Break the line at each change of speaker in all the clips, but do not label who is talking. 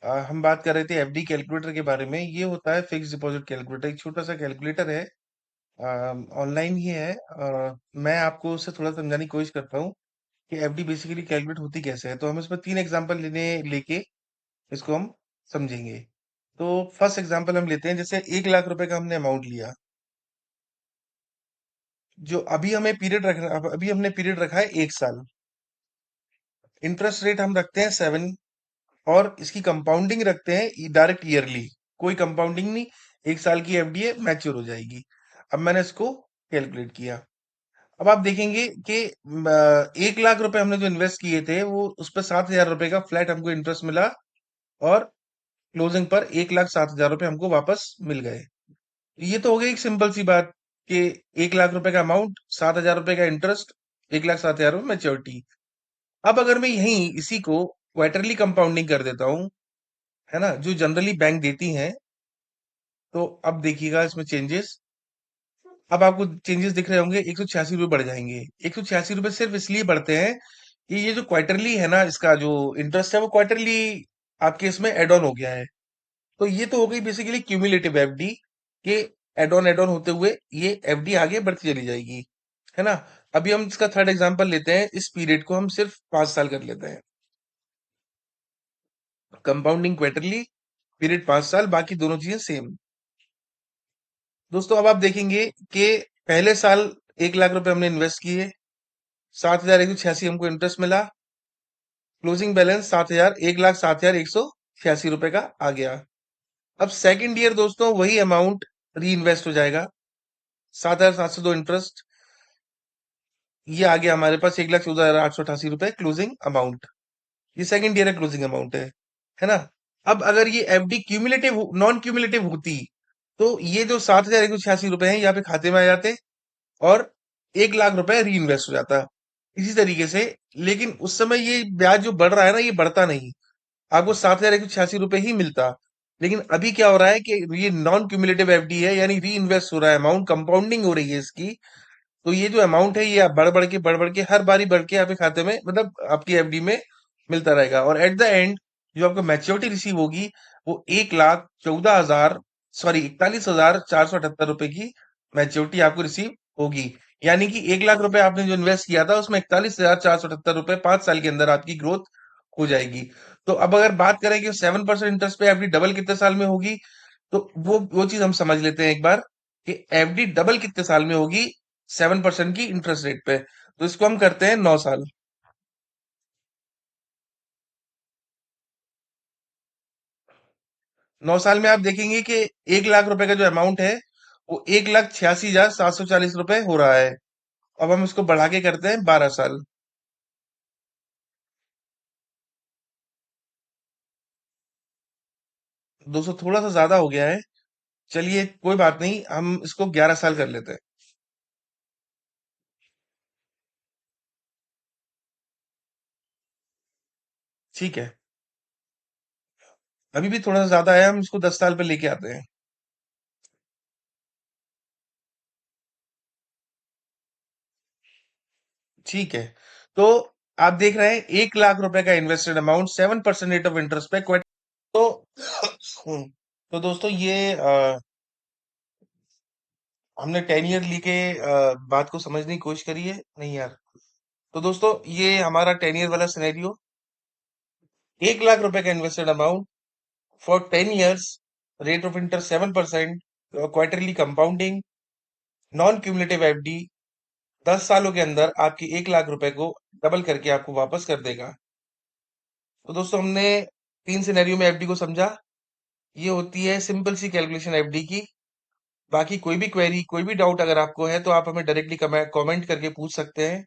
हम बात कर रहे थे एफडी कैलकुलेटर के बारे में। ये होता है फिक्स डिपॉजिट कैलकुलेटर, एक छोटा सा कैलकुलेटर है। ऑनलाइन ही है। मैं आपको उससे थोड़ा समझाने की कोशिश करता हूँ कि एफडी बेसिकली कैलकुलेट होती कैसे है। तो हम इसमें 3 एग्जांपल लेके इसको हम समझेंगे। तो फर्स्ट एग्जांपल हम लेते हैं, जैसे 1 लाख रुपए का हमने अमाउंट लिया। जो अभी हमें पीरियड रखना, अभी हमने पीरियड रखा है 1 साल। इंटरेस्ट रेट हम रखते हैं 7, और इसकी कंपाउंडिंग रखते हैं डायरेक्ट ईयरली। कोई कंपाउंडिंग नहीं, 1 साल की एफडी है, मैच्योर हो जाएगी। अब मैंने इसको कैलकुलेट किया। अब आप देखेंगे कि 1 लाख रुपए हमने जो इन्वेस्ट किए थे, वो उस पर 7 हजार रुपए का फ्लैट हमको इंटरेस्ट मिला, और क्लोजिंग पर 1,07,000 रुपए हमको वापस मिल गए। ये तो हो गई एक सिंपल सी बात कि 1 लाख रुपए का अमाउंट, 7 हजार रुपए का इंटरेस्ट, 1,07,000 रुपए मैच्योरिटी। अब अगर मैं यहीं इसी को क्वार्टरली कंपाउंडिंग कर देता हूँ, है ना, जो जनरली बैंक देती हैं, तो अब देखिएगा इसमें चेंजेस। अब आपको चेंजेस दिख रहे होंगे, 186 रुपये बढ़ जाएंगे। 186 रुपये सिर्फ इसलिए बढ़ते हैं कि ये जो क्वार्टरली है ना, इसका जो इंटरेस्ट है वो क्वार्टरली आपके इसमें एड ऑन हो गया है। तो ये तो हो गई बेसिकली क्यूमुलेटिव एफडी के एड ऑन होते हुए ये एफडी आगे बढ़ती चली जाएगी, है ना। अभी हम इसका थर्ड एग्जांपल लेते हैं। इस पीरियड को हम सिर्फ 5 साल कर लेते हैं। कंपाउंडिंग क्वार्टरली, पीरियड 5 साल, बाकी दोनों चीजें सेम। दोस्तों अब आप देखेंगे कि पहले साल 1 लाख रुपए हमने इन्वेस्ट किए, 7,186 हमको इंटरेस्ट मिला, क्लोजिंग बैलेंस 7,000, 1,07,186 रुपए का आ गया। अब सेकंड ईयर दोस्तों वही अमाउंट री इन्वेस्ट हो जाएगा, 7,702 इंटरेस्ट, ये आ गया हमारे पास 1,14,888 रुपए क्लोजिंग अमाउंट। ये सेकंड ईयर का क्लोजिंग अमाउंट है ना। अब अगर ये एफडी क्यूमुलेटिव नॉन क्यूमुलेटिव होती, तो ये जो 7,186 रुपए हैं यहाँ पे खाते में आ जाते, और 1 लाख रुपए री इन्वेस्ट हो जाता इसी तरीके से। लेकिन उस समय ये ब्याज जो बढ़ रहा है ना, ये बढ़ता नहीं, आपको 7,186 रुपए ही मिलता। लेकिन अभी क्या हो रहा है कि ये नॉन क्यूमुलेटिव एफडी है, यानी री इन्वेस्ट हो रहा है अमाउंट, कंपाउंडिंग हो रही है इसकी। तो ये जो अमाउंट है, ये आप बढ़ बढ़ के हर बारी बढ़ के आपके खाते में, मतलब आपकी एफडी में मिलता रहेगा। और एट द एंड जो आपको मैच्योरिटी रिसीव होगी, वो 1,14,000, सॉरी 41,478 रुपए की मैच्योरिटी आपको रिसीव होगी। यानी कि 1 लाख रुपए आपने जो इन्वेस्ट किया था, उसमें 41,478 रुपए 5 साल के अंदर आपकी ग्रोथ हो जाएगी। तो अब अगर बात करें कि 7% इंटरेस्ट पे एफडी डबल कितने साल में होगी, तो वो चीज हम समझ लेते हैं एक बार कि एफडी डबल कितने साल में होगी 7% की इंटरेस्ट रेट पे। तो इसको हम करते हैं 9 साल। 9 साल में आप देखेंगे कि 1 लाख रुपए का जो अमाउंट है, वो 1,86,740 रुपए हो रहा है। अब हम इसको बढ़ा के करते हैं 12 साल। दोस्तों थोड़ा सा ज्यादा हो गया है, चलिए कोई बात नहीं, हम इसको 11 साल कर लेते हैं। ठीक है। अभी भी थोड़ा सा ज्यादा है, हम इसको 10 साल पे लेके आते हैं। ठीक है। तो आप देख रहे हैं 1 लाख रुपए का invested amount, 7% rate of interest पे तो तो दोस्तों ये हमने 10 ईयर लेके बात को समझने की कोशिश करी है, नहीं यार। तो दोस्तों ये हमारा 10 ईयर वाला सिनेरियो, 1 लाख रुपए का invested amount for 10 years, rate of interest 7%, quarterly compounding, non cumulative FD, 10 सालों के अंदर आपके 1 लाख रुपए को डबल करके आपको वापस कर देगा। तो दोस्तों हमने 3 सिनेरियो में एफडी को समझा। ये होती है सिंपल सी कैलकुलेशन एफडी की। बाकी कोई भी क्वेरी, कोई भी डाउट अगर आपको है, तो आप हमें डायरेक्टली कमेंट करके पूछ सकते हैं।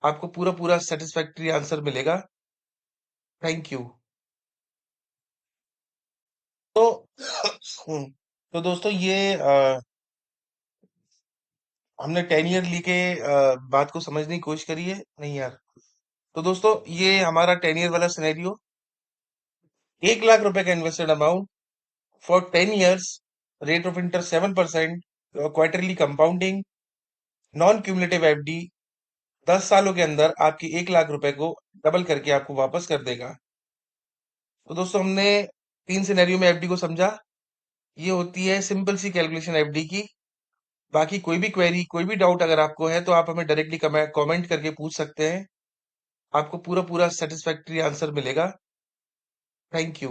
आपको पूरा पूरा सेटिस्फैक्टरी आंसर मिलेगा। Thank you. तो तो दोस्तों ये हमने 10 ईयर लेके बात को समझने की कोशिश करी है, नहीं यार। तो दोस्तों ये हमारा 10 ईयर वाला सिनेरियो, 1 लाख रुपए का invested amount for 10 years, rate of interest 7%, quarterly compounding, non cumulative FD, 10 सालों के अंदर आपके 1 लाख रुपए को डबल करके आपको वापस कर देगा। तो दोस्तों हमने 3 सिनेरियो में एफडी को समझा। ये होती है सिंपल सी कैलकुलेशन एफडी की। बाकी कोई भी क्वेरी, कोई भी डाउट अगर आपको है तो आप हमें डायरेक्टली कमेंट करके पूछ सकते हैं। आपको पूरा पूरा सेटिस्फैक्टरी आंसर मिलेगा। Thank you.